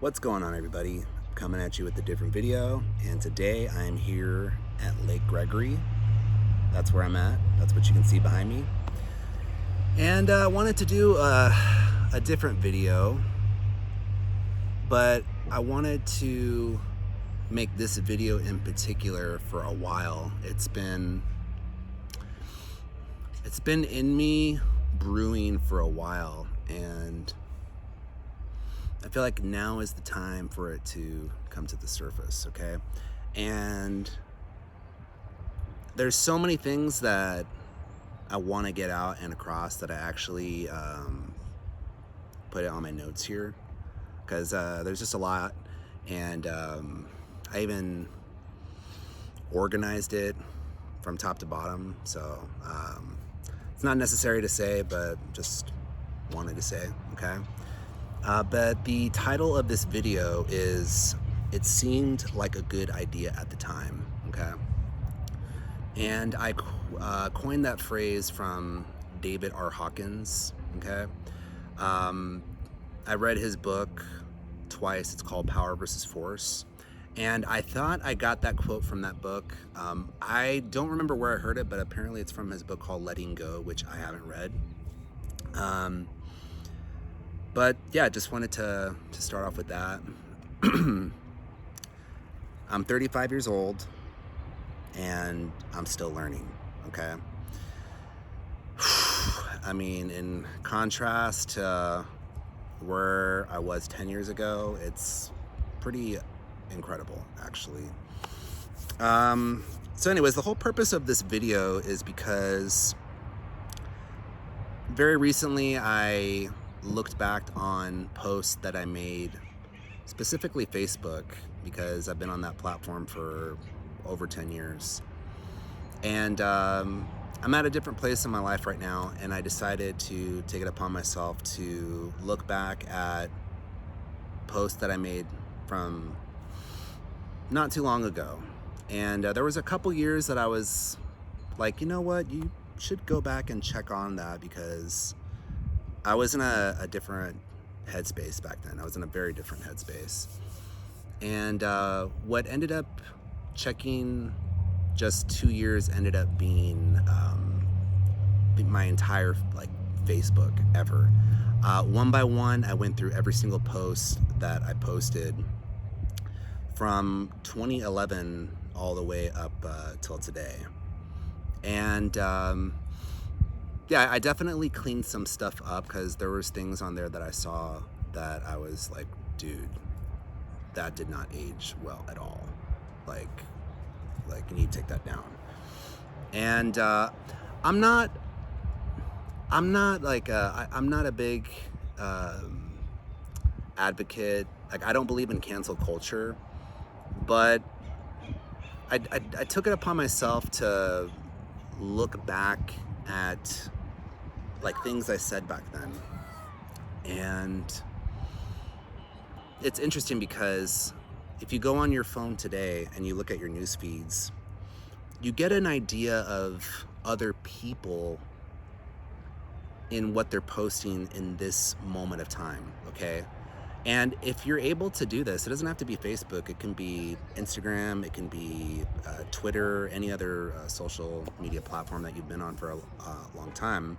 What's going on, everybody? Coming at you with a different video, and today I'm here at Lake Gregory. That's where I'm at. That's what you can see behind me. And I wanted to do a different video, but I wanted to make this video in particular for a while. It's been in me brewing for a while, and I feel like now is the time for it to come to the surface, okay? And there's so many things that I want to get out and across that I actually put it on my notes here, because there's just a lot, and I even organized it from top to bottom, so it's not necessary to say, but just wanted to say, okay? But the title of this video is "It Seemed Like a Good Idea at the Time," okay? And I coined that phrase from David R. Hawkins, okay? I read his book twice. It's called Power versus Force. And I thought I got that quote from that book. I don't remember where I heard it, but apparently it's from his book called Letting Go, which I haven't read. But yeah, just wanted to start off with that. I'm 35 years old, and I'm still learning, okay? I mean, in contrast to where I was 10 years ago, it's pretty incredible, actually. So anyways, the whole purpose of this video is because very recently I looked back on posts that I made, specifically Facebook, because I've been on that platform for over 10 years. And I'm at a different place in my life right now, and I decided to take it upon myself to look back at posts that I made from not too long ago. And there was a couple years that I was like, you know what, you should go back and check on that, because I was in a different headspace back then. I was in a very different headspace. And what ended up checking just 2 years ended up being my entire Facebook ever. One by one, I went through every single post that I posted from 2011 all the way up till today. And yeah, I definitely cleaned some stuff up, because there was things on there that I saw that I was like, dude, that did not age well at all. Like you need to take that down. And I'm not a big advocate. Like, I don't believe in cancel culture, but I took it upon myself to look back at things I said back then. And it's interesting, because if you go on your phone today and you look at your news feeds, you get an idea of other people in what they're posting in this moment of time, okay? And if you're able to do this, it doesn't have to be Facebook. It can be Instagram, it can be Twitter, any other social media platform that you've been on for a long time.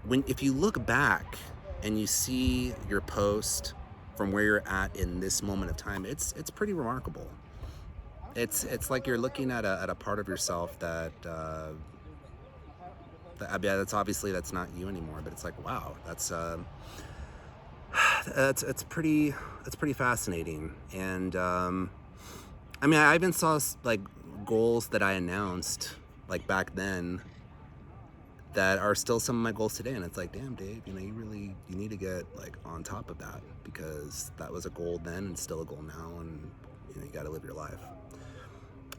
If you look back and you see your post from where you're at in this moment of time, it's pretty remarkable. It's like you're looking at a part of yourself that that's not you anymore. But it's like, wow, that's pretty fascinating. And I mean, I even saw goals that I announced back then that are still some of my goals today, and it's like, damn, Dave, you need to get on top of that, because that was a goal then and still a goal now, and you got to live your life.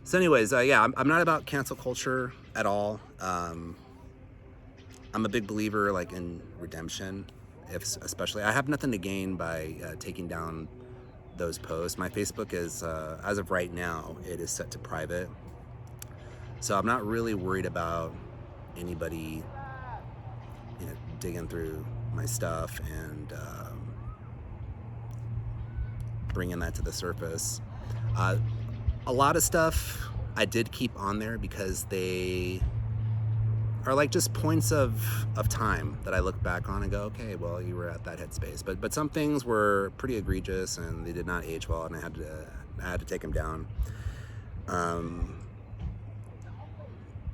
So anyways, yeah, I'm not about cancel culture at all. I'm a big believer in redemption, especially I have nothing to gain by taking down those posts. My Facebook is as of right now, it is set to private, so I'm not really worried about anybody digging through my stuff and bringing that to the surface. A lot of stuff I did keep on there because they are like just points of time that I look back on and go, okay, well, you were at that headspace. But some things were pretty egregious and they did not age well, and I had to take them down.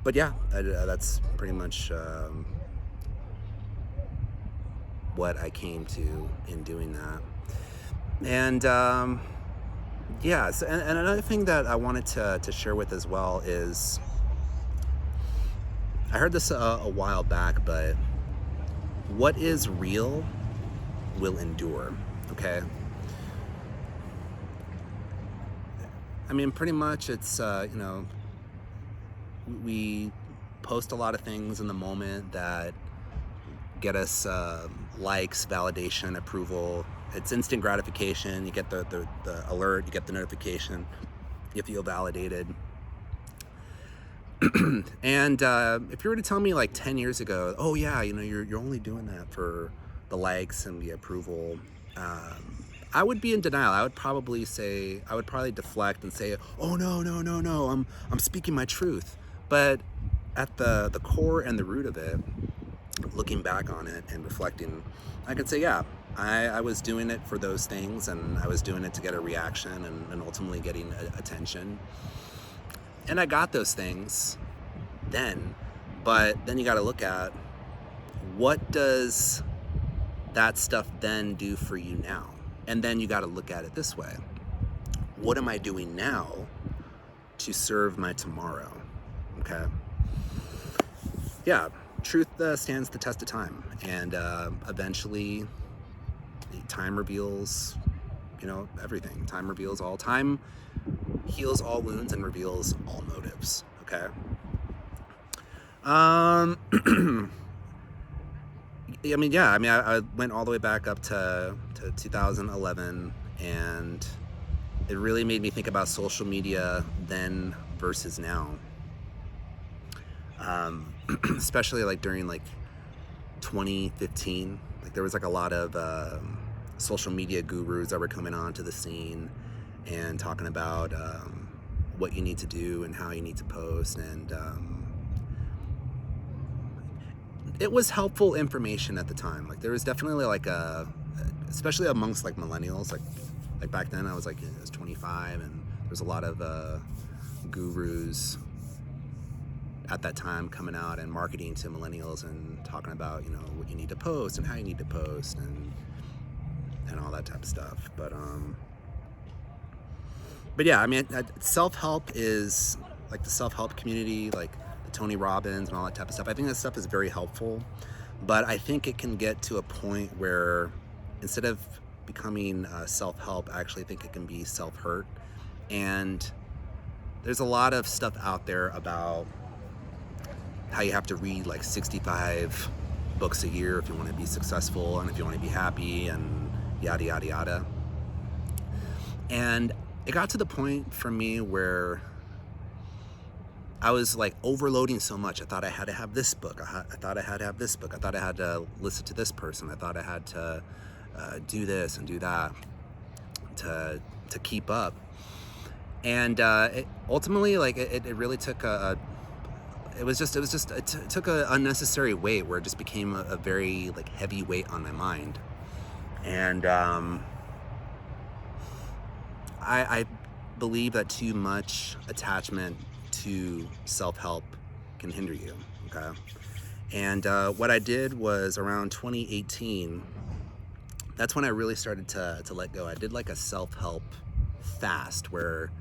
But yeah, that's pretty much what I came to in doing that. And yeah, so, and another thing that I wanted to share with as well is, I heard this a while back, but what is real will endure, okay? I mean, pretty much it's, we post a lot of things in the moment that get us likes, validation, approval. It's instant gratification. You get the alert, you get the notification, you feel validated. And if you were to tell me like 10 years ago, oh yeah, you're only doing that for the likes and the approval, I would be in denial. I would probably deflect and say, oh no, I'm speaking my truth. But at the core and the root of it, looking back on it and reflecting, I could say, yeah, I was doing it for those things, and I was doing it to get a reaction and ultimately getting attention. And I got those things then, but then you got to look at, what does that stuff then do for you now? And then you got to look at it this way. What am I doing now to serve my tomorrow? Okay. Yeah, truth stands the test of time. And eventually, time reveals, everything. Time reveals all. Time heals all wounds and reveals all motives. Okay. I went all the way back up to 2011, and it really made me think about social media then versus now. Especially like during like 2015, like there was like a lot of social media gurus that were coming onto the scene and talking about what you need to do and how you need to post, and it was helpful information at the time. Like there was definitely like especially amongst like millennials, like back then I was 25, and there was a lot of gurus at that time coming out and marketing to millennials and talking about what you need to post and how you need to post and all that type of stuff. But yeah, I mean, self-help is like the self-help community, like the Tony Robbins and all that type of stuff. I think that stuff is very helpful, but I think it can get to a point where instead of becoming self-help, I actually think it can be self-hurt. And there's a lot of stuff out there about how you have to read like 65 books a year if you want to be successful and if you want to be happy and yada, yada, yada. And it got to the point for me where I was like overloading so much. I thought I had to have this book. I thought I had to have this book. I thought I had to listen to this person. I thought I had to do this and do that to keep up. And it ultimately, like it really took it took an unnecessary weight where it just became a very like heavy weight on my mind. And I believe that too much attachment to self-help can hinder you, okay? And what I did was around 2018, that's when I really started to let go. I did like a self-help fast where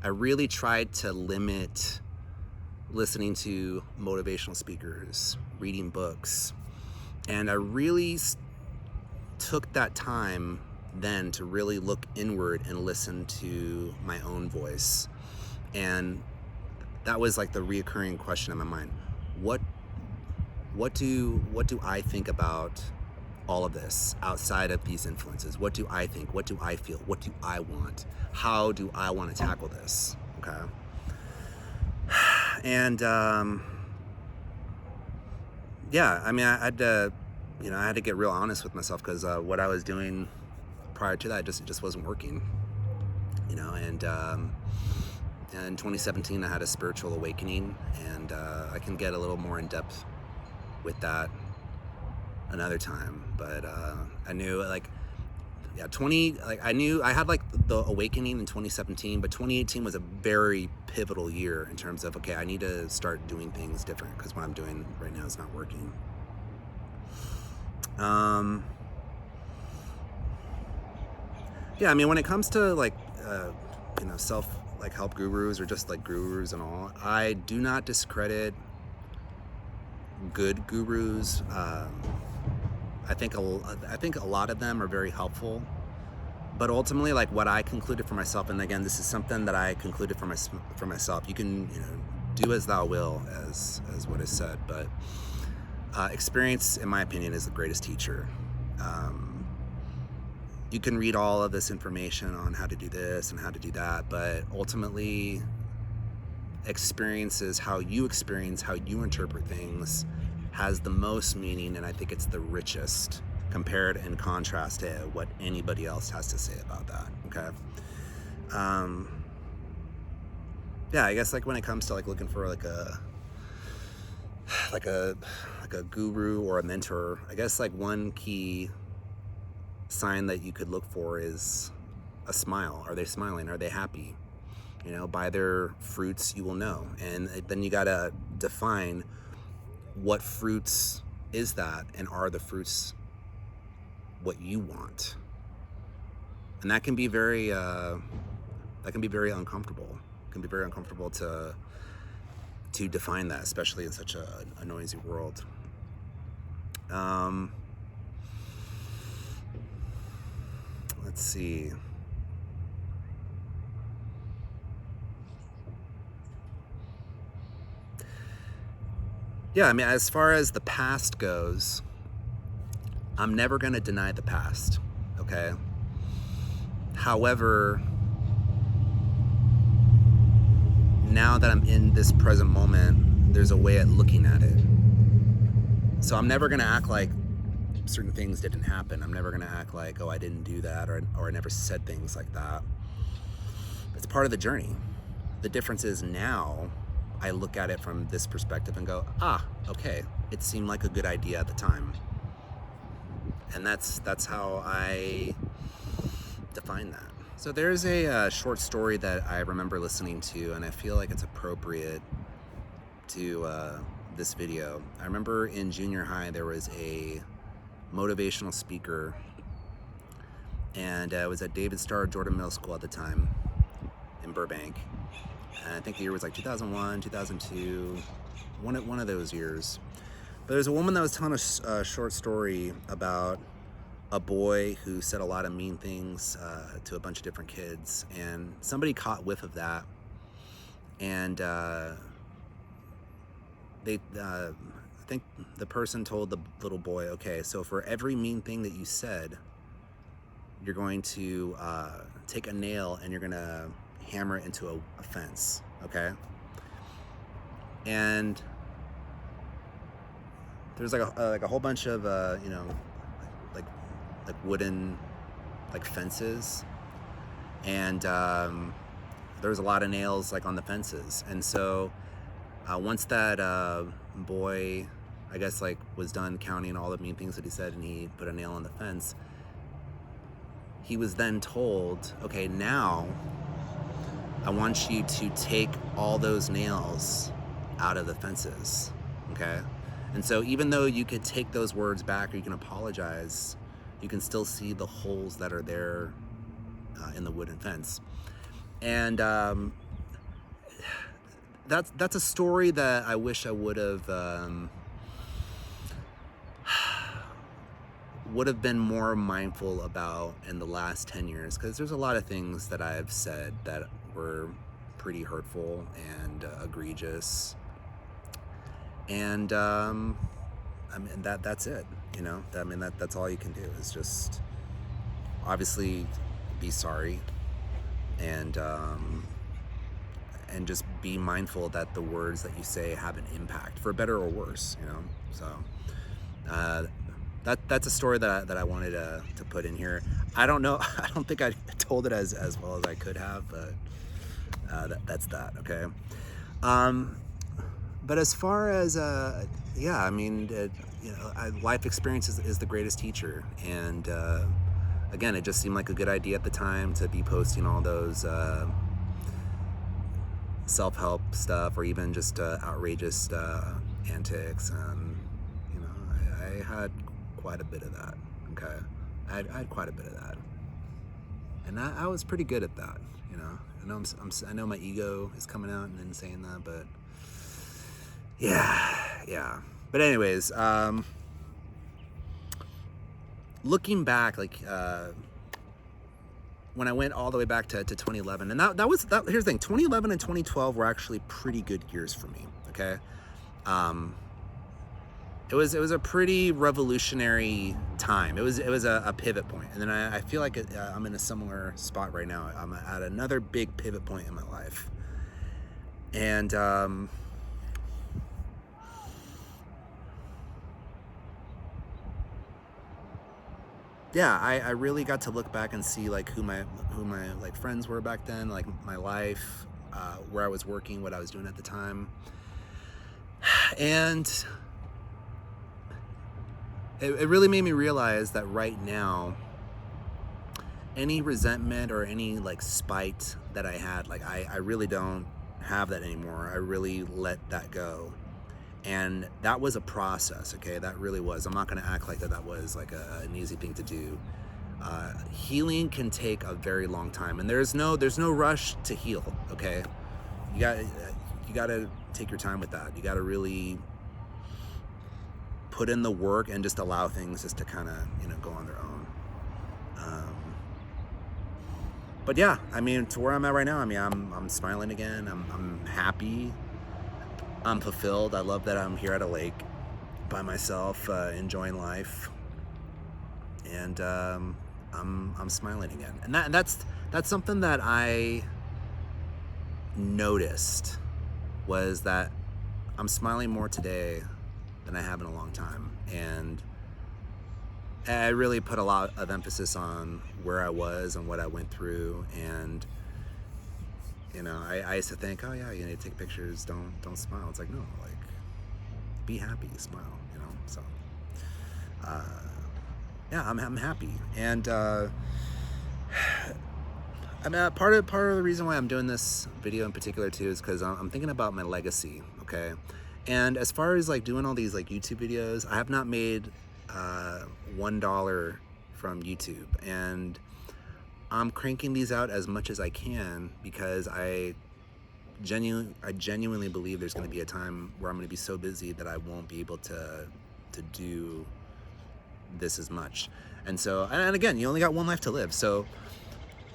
I really tried to limit listening to motivational speakers, reading books, and I really took that time then to really look inward and listen to my own voice. And that was like the reoccurring question in my mind. What do I think about all of this outside of these influences? What do I think? What do I feel? What do I want? How do I want to tackle this? Okay. And yeah, I mean, I had to get real honest with myself, because what I was doing prior to that, it just wasn't working, you know. And in 2017, I had a spiritual awakening, and I can get a little more in depth with that another time. But I knew, like, yeah, I knew I had like the awakening in 2017, but 2018 was a very pivotal year in terms of, okay, I need to start doing things different because what I'm doing right now is not working. Yeah, I mean, when it comes to like, you know, help gurus or just like gurus and all, I do not discredit good gurus. I think a lot of them are very helpful, but ultimately, like, what I concluded for myself, and again, this is something that I concluded for myself. You can, you know, do as thou will, as what is said, but experience, in my opinion, is the greatest teacher. You can read all of this information on how to do this and how to do that, but ultimately, experiences, how you interpret things, has the most meaning, and I think it's the richest compared and contrast to what anybody else has to say about that. Okay. Yeah, I guess like when it comes to like looking for like a guru or a mentor, I guess like one key sign that you could look for is a smile. Are they smiling? Are they happy? You know, by their fruits you will know. And then you gotta define what fruits is that, and are the fruits what you want? And that can be very uncomfortable. It can be very uncomfortable to define that, especially in such a noisy world. Let's see. Yeah, I mean, as far as the past goes, I'm never going to deny the past, okay? However, now that I'm in this present moment, there's a way at looking at it. So I'm never going to act like certain things didn't happen. I'm never going to act like, oh, I didn't do that, or I never said things like that. It's part of the journey. The difference is now I look at it from this perspective and go, okay, it seemed like a good idea at the time. And that's how I define that. So there's a short story that I remember listening to, and I feel like it's appropriate to this video. I remember in junior high there was a motivational speaker, and it was at David Starr Jordan Middle School at the time in Burbank. And I think the year was like 2001, 2002, one of those years. But there's a woman that was telling a short story about a boy who said a lot of mean things to a bunch of different kids, and somebody caught whiff of that, and I think the person told the little boy, okay, so for every mean thing that you said, you're going to take a nail and you're going to hammer it into a fence, okay? And there's like a whole bunch of you know, like wooden like fences, and there was a lot of nails like on the fences. And so once that boy, I guess, like was done counting all the mean things that he said, and he put a nail on the fence, he was then told, okay, now I want you to take all those nails out of the fences, okay? And so even though you could take those words back, or you can apologize, you can still see the holes that are there in the wooden fence. And that's a story that I wish I would have been more mindful about in the last 10 years, because there's a lot of things that I've said that were pretty hurtful and egregious. And I mean, that's it, you know? I mean, that's all you can do, is just obviously be sorry, and just be mindful that the words that you say have an impact, for better or worse, you know? So that's a story that I wanted to put in here. I don't know. I don't think I told it as well as I could have, but that's that. Okay. Um, but as far as yeah, I mean, life experience is the greatest teacher, and again, it just seemed like a good idea at the time to be posting all those self-help stuff, or even just outrageous antics, and I had quite a bit of that. Okay, I had quite a bit of that, and I was pretty good at that. I know my ego is coming out and saying that, but yeah. But anyways, looking back, like when I went all the way back to 2011, and here's the thing: 2011 and 2012 were actually pretty good years for me. Okay, it was a pretty revolutionary time. It was a pivot point, and then I feel like I'm in a similar spot right now. I'm at another big pivot point in my life, and yeah, I really got to look back and see like who my like friends were back then, like my life, where I was working, what I was doing at the time, and it really made me realize that right now, any resentment or any like spite that I had, like I really don't have that anymore. I really let that go. And that was a process, okay? That really was. I'm not gonna act like that was like an easy thing to do. Healing can take a very long time, and there's no rush to heal, okay? You gotta take your time with that. You gotta really put in the work and just allow things just to kind of go on their own. But yeah, I mean, to where I'm at right now, I mean, I'm smiling again. I'm happy. I'm fulfilled. I love that I'm here at a lake by myself, enjoying life, and I'm smiling again. And that's something that I noticed, was that I'm smiling more today than I have in a long time, and I really put a lot of emphasis on where I was and what I went through. And I used to think, oh yeah, you need to take pictures, don't smile. It's like, no, like, be happy, smile, so yeah, I'm happy. And I mean, part of the reason why I'm doing this video in particular too is because I'm thinking about my legacy. Okay, and as far as like doing all these like YouTube videos, I have not made $1 from YouTube, and I'm cranking these out as much as I can because I genuinely believe there's going to be a time where I'm going to be so busy that I won't be able to do this as much. And so, and again, you only got one life to live. So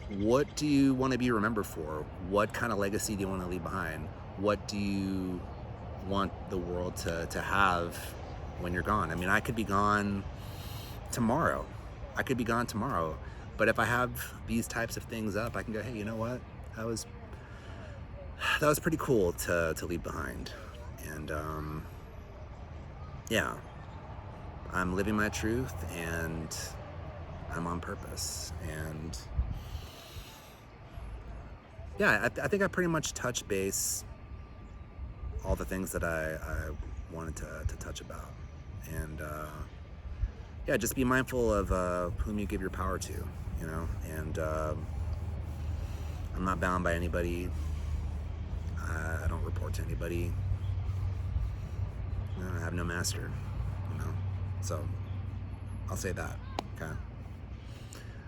what do you want to be remembered for? What kind of legacy do you want to leave behind? What do you want the world to have when you're gone? I mean, I could be gone tomorrow. But if I have these types of things up, I can go, hey, you know what? That was pretty cool to leave behind. And yeah, I'm living my truth, and I'm on purpose. And yeah, I think I pretty much touched base all the things that I wanted to touch about. And yeah, just be mindful of whom you give your power to, and I'm not bound by anybody. I don't report to anybody. I have no master, so I'll say that. Okay.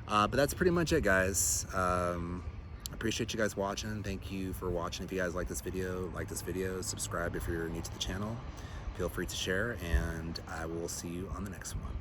But that's pretty much it, guys. I appreciate you guys watching. Thank you for watching. If you guys like this video, subscribe if you're new to the channel. Feel free to share, and I will see you on the next one.